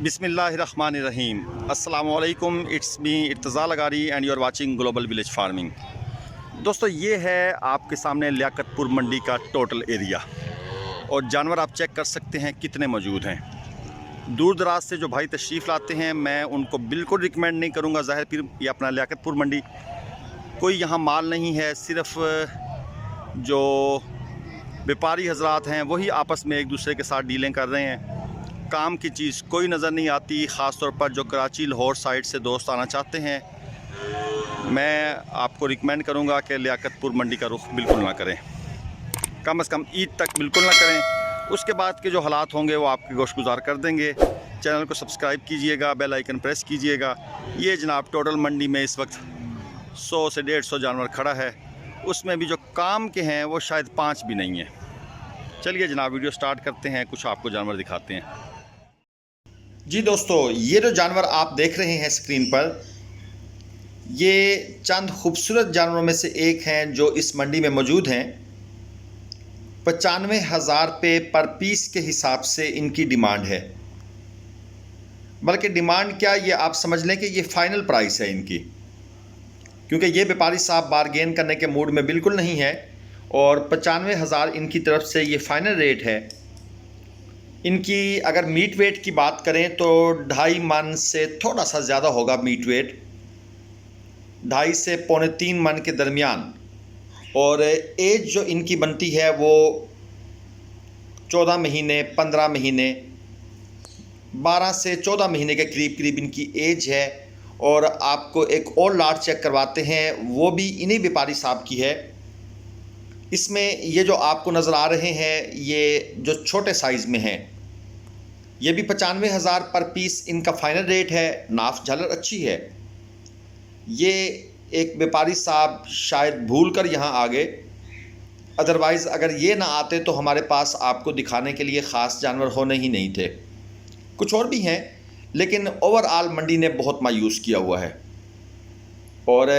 बिस्मिल्लाहिर्रहमानिर्रहीम। अस्सलामुअलैकुम, it's me Irtaza लगारी and you are watching Global Village Farming. दोस्तों, ये है आपके सामने लियाकतपुर मंडी का टोटल एरिया और जानवर आप चेक कर सकते हैं कितने मौजूद हैं। दूर दराज से जो भाई तशरीफ़ लाते हैं मैं उनको बिल्कुल रिकमेंड नहीं करूँगा। ज़ाहिर फिर ये अपना लियाकतपुर मंडी, कोई यहाँ माल नहीं है, सिर्फ़ जो व्यापारी हजरात हैं वही आपस में एक दूसरे के साथ डीलें कर रहे हैं। काम की चीज़ कोई नज़र नहीं आती। ख़ास तौर पर जो कराची लाहौर साइड से दोस्त आना चाहते हैं, मैं आपको रिकमेंड करूंगा कि लियाकतपुर मंडी का रुख बिल्कुल ना करें, कम से कम ईद तक बिल्कुल ना करें। उसके बाद के जो हालात होंगे वो आपके गोशगुजार कर देंगे। चैनल को सब्सक्राइब कीजिएगा, बेल आइकन प्रेस कीजिएगा। ये जनाब टोटल मंडी में इस वक्त 100 से 150 जानवर खड़ा है, उसमें भी जो काम के हैं वो शायद 5 भी नहीं है। चलिए जनाब वीडियो स्टार्ट करते हैं, कुछ आपको जानवर दिखाते हैं। जी दोस्तों, ये जो जानवर आप देख रहे हैं स्क्रीन पर, ये चंद खूबसूरत जानवरों में से एक हैं जो इस मंडी में मौजूद हैं। 95,000 रुपये पर पीस के हिसाब से इनकी डिमांड है। बल्कि डिमांड क्या, ये आप समझ लें कि ये फ़ाइनल प्राइस है इनकी, क्योंकि ये व्यापारी साहब बारगेन करने के मूड में बिल्कुल नहीं है और 95,000 इनकी तरफ से ये फ़ाइनल रेट है। इनकी अगर मीट वेट की बात करें तो 2.5 मन से थोड़ा सा ज़्यादा होगा मीट वेट, 2.5 से 2.25 मन के दरमियान। और एज जो इनकी बनती है वो 14 महीने, 15 महीने, 12 से 14 महीने के करीब इनकी एज है। और आपको एक और लाट चेक करवाते हैं, वो भी इन्हीं व्यापारी साहब की है। इसमें ये जो आपको नज़र आ रहे हैं ये जो छोटे साइज़ में हैं, ये भी 95,000 पर पीस इनका फ़ाइनल रेट है। नाफ झालर अच्छी है। ये एक व्यापारी साहब शायद भूल कर यहाँ आ गए, अदरवाइज़ अगर ये ना आते तो हमारे पास आपको दिखाने के लिए ख़ास जानवर होने ही नहीं थे। कुछ और भी हैं लेकिन ओवरऑल मंडी ने बहुत मायूस किया हुआ है। और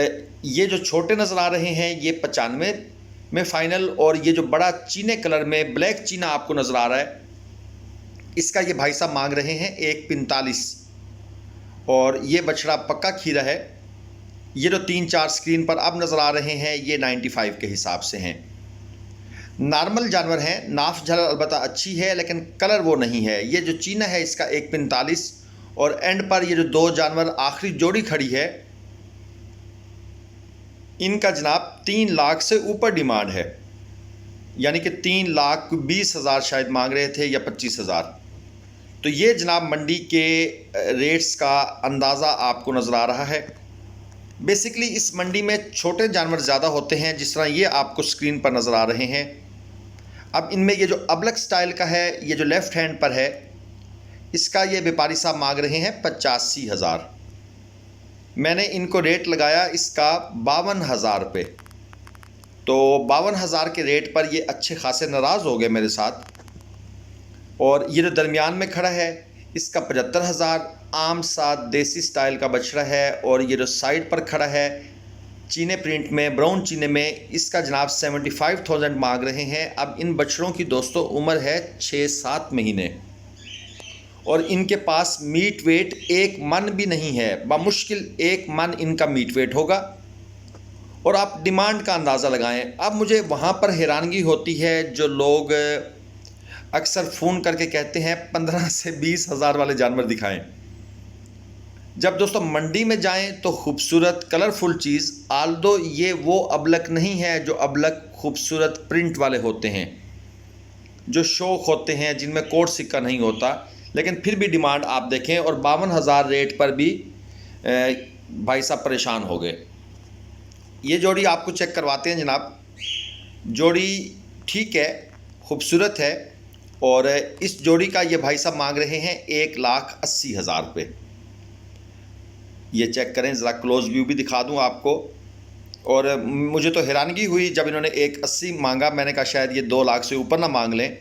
ये जो छोटे नज़र आ रहे हैं ये 95 में फ़ाइनल, और ये जो बड़ा चीने कलर में ब्लैक चीना आपको नज़र आ रहा है, इसका ये भाई साहब मांग रहे हैं 1.45। और ये बछड़ा पक्का खीरा है। ये जो 3-4 स्क्रीन पर अब नज़र आ रहे हैं ये 95 के हिसाब से हैं। नॉर्मल जानवर हैं, नाफ झलर अलबत्ता अच्छी है लेकिन कलर वो नहीं है। ये जो चीना है इसका 1.45, और एंड पर ये जो 2 जानवर आखिरी जोड़ी खड़ी है इनका जनाब 3 लाख से ऊपर डिमांड है, यानी कि 3,20,000 शायद मांग रहे थे या 25,000। तो ये जनाब मंडी के रेट्स का अंदाज़ा आपको नज़र आ रहा है। बेसिकली इस मंडी में छोटे जानवर ज़्यादा होते हैं, जिस तरह ये आपको स्क्रीन पर नज़र आ रहे हैं। अब इनमें ये जो अबलक स्टाइल का है, ये जो लेफ़्ट हैंड पर है, इसका ये व्यापारी साहब मांग रहे हैं 85,000। मैंने इनको रेट लगाया इसका 52,000 रुपये। तो 52,000 के रेट पर ये अच्छे खासे नाराज़ हो गए मेरे साथ। और ये जो दरमियान में खड़ा है इसका 75,000, आम सा देसी स्टाइल का बछड़ा है। और ये जो साइड पर खड़ा है चीने प्रिंट में, ब्राउन चीने में, इसका जनाब 75,000 मांग रहे हैं। अब इन बछड़ों की दोस्तों उम्र है 6-7 महीने और इनके पास मीट वेट 1 मन भी नहीं है। बामुश्किल 1 मन इनका मीट वेट होगा। और आप डिमांड का अंदाज़ा लगाएं। अब मुझे वहाँ पर हैरानगी होती है जो लोग अक्सर फ़ोन करके कहते हैं 15 से 20,000 वाले जानवर दिखाएं। जब दोस्तों मंडी में जाएं तो खूबसूरत कलरफुल चीज़, आल्दो ये वो अबलक नहीं है जो अबलक खूबसूरत प्रिंट वाले होते हैं, जो शौक होते हैं, जिनमें कोट सिक्का नहीं होता, लेकिन फिर भी डिमांड आप देखें। और 52,000 रेट पर भी भाई साहब परेशान हो गए। ये जोड़ी आपको चेक करवाते हैं जनाब। जोड़ी ठीक है, खूबसूरत है। और इस जोड़ी का ये भाई साहब मांग रहे हैं 1,80,000 रुपये। ये चेक करें, ज़रा क्लोज व्यू भी दिखा दूं आपको। और मुझे तो हैरानगी हुई जब इन्होंने 1,80 मांगा। मैंने कहा शायद ये 2 लाख से ऊपर ना मांग लें।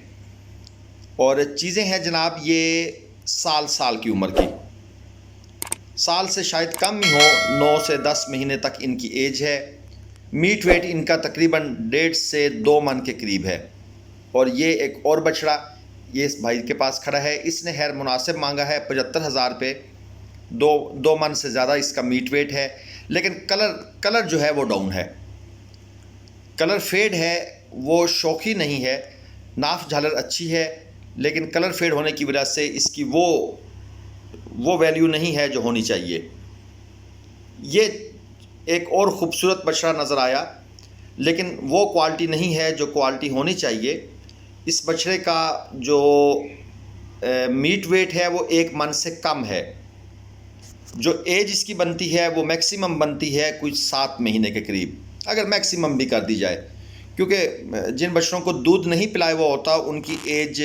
और चीज़ें हैं जनाब ये साल की उम्र की, साल से शायद कम ही हो, 9 से 10 महीने तक इनकी एज है। मीट वेट इनका तकरीबन 1.5 से 2 मन के करीब है। और ये एक और बछड़ा, ये इस भाई के पास खड़ा है, इसने खैर मुनासिब मांगा है 75,000 पे। दो मन से ज़्यादा इसका मीट वेट है, लेकिन कलर जो है वो डाउन है, कलर फेड है, वो शौकी नहीं है। नाफ झालर अच्छी है, लेकिन कलर फेड होने की वजह से इसकी वो वैल्यू नहीं है जो होनी चाहिए। ये एक और ख़ूबसूरत बछड़ा नज़र आया, लेकिन वो क्वालिटी नहीं है जो क्वालिटी होनी चाहिए। इस बछड़े का जो मीट वेट है वो 1 मन से कम है। जो एज इसकी बनती है वो मैक्सिमम बनती है कुछ 7 महीने के करीब, अगर मैक्सिमम भी कर दी जाए, क्योंकि जिन बछड़ों को दूध नहीं पिलाया हुआ होता उनकी एज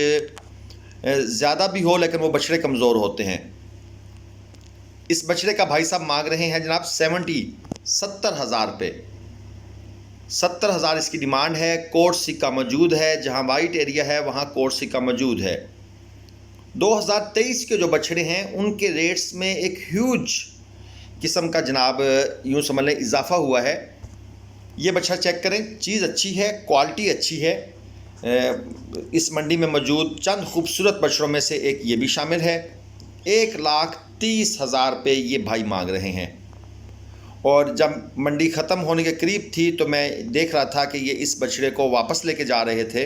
ज़्यादा भी हो लेकिन वो बछड़े कमज़ोर होते हैं। इस बछड़े का भाई साहब मांग रहे हैं जनाब 70,000 पे। 70,000 इसकी डिमांड है। कोर्ट सिक्का मौजूद है, जहां वाइट एरिया है वहां कोर्ट सिक्का मौजूद है। 2023 के जो बछड़े हैं उनके रेट्स में एक ह्यूज किस्म का जनाब यूँ समझ लें इजाफा हुआ है। ये बछड़ा चेक करें, चीज़ अच्छी है, क्वालिटी अच्छी है। इस मंडी में मौजूद चंद खूबसूरत बछड़ों में से एक ये भी शामिल है। 1,30,000 पे ये भाई मांग रहे हैं। और जब मंडी ख़त्म होने के करीब थी तो मैं देख रहा था कि ये इस बछड़े को वापस लेके जा रहे थे,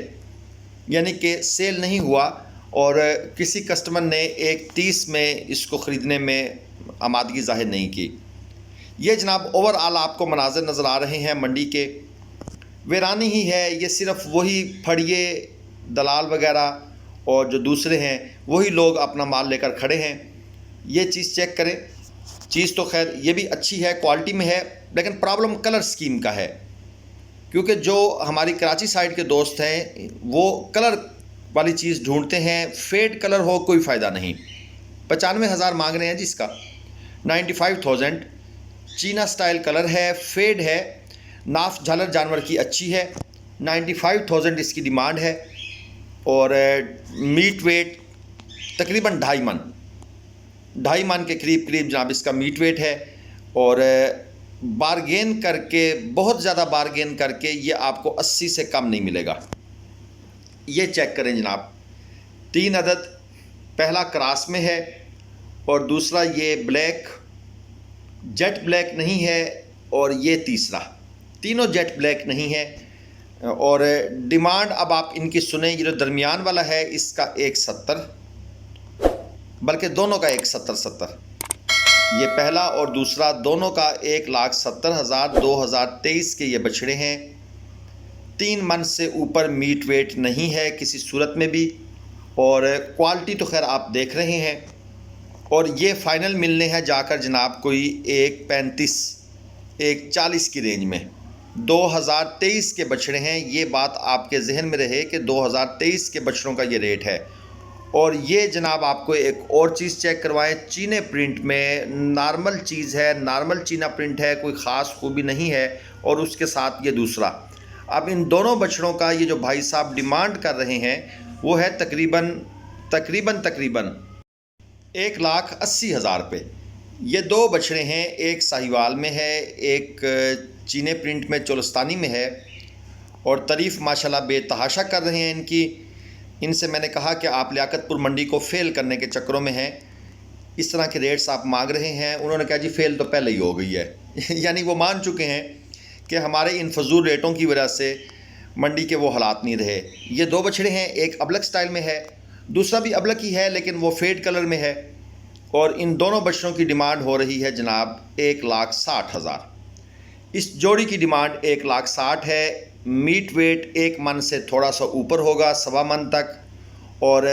यानी कि सेल नहीं हुआ और किसी कस्टमर ने 1,30 में इसको ख़रीदने में आमादगी ज़ाहिर नहीं की। ये जनाब ओवरऑल आपको मनाज़र नज़र आ रहे हैं मंडी के, वीरानी ही है। ये सिर्फ वही फड़िए दलाल वगैरह और जो दूसरे हैं वही लोग अपना माल लेकर खड़े हैं। ये चीज़ चेक करें, चीज़ तो खैर ये भी अच्छी है, क्वालिटी में है, लेकिन प्रॉब्लम कलर स्कीम का है। क्योंकि जो हमारी कराची साइड के दोस्त हैं वो कलर वाली चीज़ ढूंढते हैं, फेड कलर हो कोई फ़ायदा नहीं। 95,000 मांग रहे हैं जी इसका। 95,000 चीना स्टाइल कलर है, फेड है, नाफ झालर जानवर की अच्छी है। 95,000 इसकी डिमांड है और मीट वेट तकरीबन 2.5 मन के करीब जनाब इसका मीट वेट है। और बारगेन करके, बहुत ज़्यादा बारगेन करके ये आपको 80 से कम नहीं मिलेगा। ये चेक करें जनाब, 3 अदद, पहला क्रॉस में है और दूसरा ये ब्लैक, जेट ब्लैक नहीं है, और ये तीसरा, तीनों जेट ब्लैक नहीं है। और डिमांड अब आप इनकी सुने, ये जो दरमियान वाला है इसका 170, बल्कि दोनों का 170, ये पहला और दूसरा दोनों का 1,70,000। 2023 के ये बछड़े हैं। 3 मन से ऊपर मीट वेट नहीं है किसी सूरत में भी, और क्वालिटी तो खैर आप देख रहे हैं। और ये फ़ाइनल मिलने हैं जाकर जनाब कोई 1,35, 1,40 की रेंज में। 2023 के बछड़े हैं, ये बात आपके जहन में रहे कि 2023 के बछड़ों का ये रेट है। और ये जनाब आपको एक और चीज़ चेक करवाएं, चीने प्रिंट में नॉर्मल चीज़ है, नॉर्मल चीना प्रिंट है, कोई ख़ास खूबी नहीं है। और उसके साथ ये दूसरा, अब इन दोनों बछड़ों का ये जो भाई साहब डिमांड कर रहे हैं वो है तकरीबन 1,80,000 पे। ये 2 बछड़े हैं, एक साहिवाल में है, एक चीने प्रिंट में चोलस्तानी में है, और तारीफ़ माशाल्लाह बेतहाशा कर रहे हैं इनकी। इनसे मैंने कहा कि आप लियाकतपुर मंडी को फ़ेल करने के चक्करों में हैं, इस तरह के रेट्स आप मांग रहे हैं। उन्होंने कहा जी फ़ेल तो पहले ही हो गई है यानी वो मान चुके हैं कि हमारे इन फजूल रेटों की वजह से मंडी के वो हालात नहीं रहे। ये 2 बछड़े हैं, एक अबलक स्टाइल में है, दूसरा भी अबलक ही है लेकिन वो फेड कलर में है। और इन दोनों बछड़ों की डिमांड हो रही है जनाब 1,60,000। इस जोड़ी की डिमांड 1,60,000 है। मीट वेट 1 मन से थोड़ा सा ऊपर होगा, 1.25 मन तक, और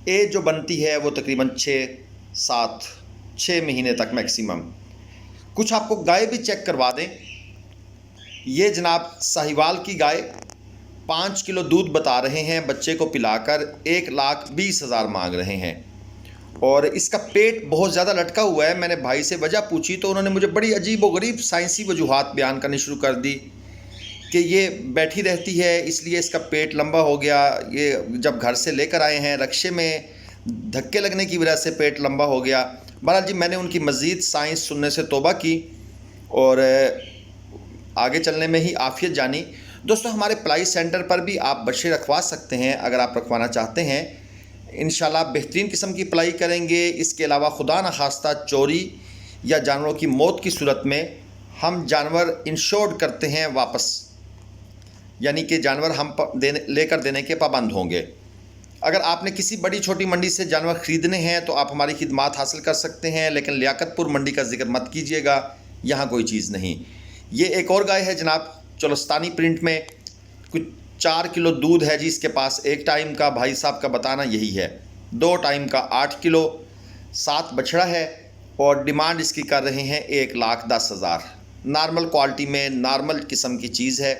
एज जो बनती है वो तकरीबन 6 महीने तक मैक्सिमम। कुछ आपको गाय भी चेक करवा दें। ये जनाब साहिवाल की गाय 5 किलो दूध बता रहे हैं, बच्चे को पिलाकर 1,20,000 मांग रहे हैं। और इसका पेट बहुत ज़्यादा लटका हुआ है। मैंने भाई से वजह पूछी तो उन्होंने मुझे बड़ी अजीब व गरीब साइंसी वजूहात बयान करनी शुरू कर दी कि ये बैठी रहती है इसलिए इसका पेट लंबा हो गया, ये जब घर से लेकर आए हैं रक्शे में धक्के लगने की वजह से पेट लंबा हो गया। बहरहाल जी मैंने उनकी मज़ीद साइंस सुनने से तौबा की और आगे चलने में ही आफियत जानी। दोस्तों हमारे प्लाई सेंटर पर भी आप बच्चे रखवा सकते हैं अगर आप रखवाना चाहते हैं। इंशाल्लाह बेहतरीन किस्म की पलाई करेंगे। इसके अलावा खुदा न खास्ता चोरी या जानवरों की मौत की सूरत में हम जानवर इंश्योर्ड करते हैं वापस, यानी कि जानवर हम लेकर देने के पाबंद होंगे। अगर आपने किसी बड़ी छोटी मंडी से जानवर ख़रीदने हैं तो आप हमारी खिदमात हासिल कर सकते हैं, लेकिन लियाकतपुर मंडी का जिक्र मत कीजिएगा, यहाँ कोई चीज़ नहीं। ये एक और गाय है जनाब, चोलस्तानी प्रिंट में, कुछ 4 किलो दूध है जी इसके पास एक टाइम का। भाई साहब का बताना यही है, 2 टाइम का 8 किलो, 7 बछड़ा है और डिमांड इसकी कर रहे हैं 1,10,000। नॉर्मल क्वालिटी में नॉर्मल किस्म की चीज़ है।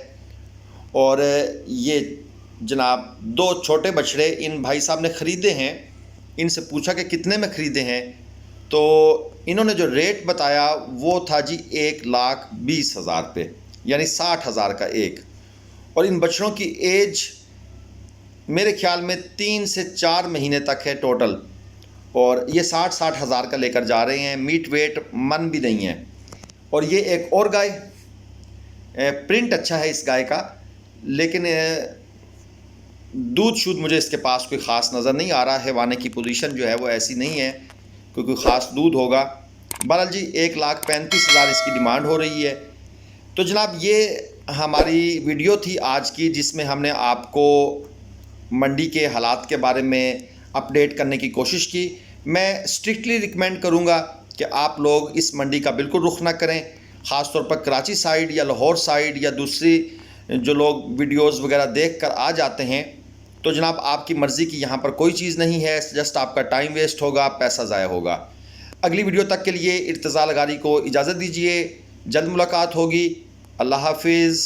और ये जनाब 2 छोटे बछड़े इन भाई साहब ने ख़रीदे हैं। इनसे पूछा कि कितने में ख़रीदे हैं, तो इन्होंने जो रेट बताया वो था जी 1,20,000 पे, यानी 60,000 का एक। और इन बछड़ों की एज मेरे ख्याल में 3 से 4 महीने तक है टोटल, और ये 60 हज़ार का लेकर जा रहे हैं। मीट वेट मन भी नहीं है। और ये एक और गाय, प्रिंट अच्छा है इस गाय का, लेकिन दूध शुद्ध मुझे इसके पास कोई ख़ास नज़र नहीं आ रहा है। वाने की पोजीशन जो है वो ऐसी नहीं है कोई ख़ास दूध होगा। बहरहाल जी 1,35,000 इसकी डिमांड हो रही है। तो जनाब ये हमारी वीडियो थी आज की, जिसमें हमने आपको मंडी के हालात के बारे में अपडेट करने की कोशिश की। मैं स्ट्रिक्टली रिकमेंड करूँगा कि आप लोग इस मंडी का बिल्कुल रुख ना करें, ख़ास तौर पर कराची साइड या लाहौर साइड या दूसरी जो लोग वीडियोस वगैरह देख कर आ जाते हैं। तो जनाब आपकी मर्ज़ी की यहाँ पर कोई चीज़ नहीं है, जस्ट आपका टाइम वेस्ट होगा, पैसा ज़ाया होगा। अगली वीडियो तक के लिए इर्तिज़ा लगारी को इजाज़त दीजिए, जल्द मुलाकात होगी। अल्लाह हाफिज़।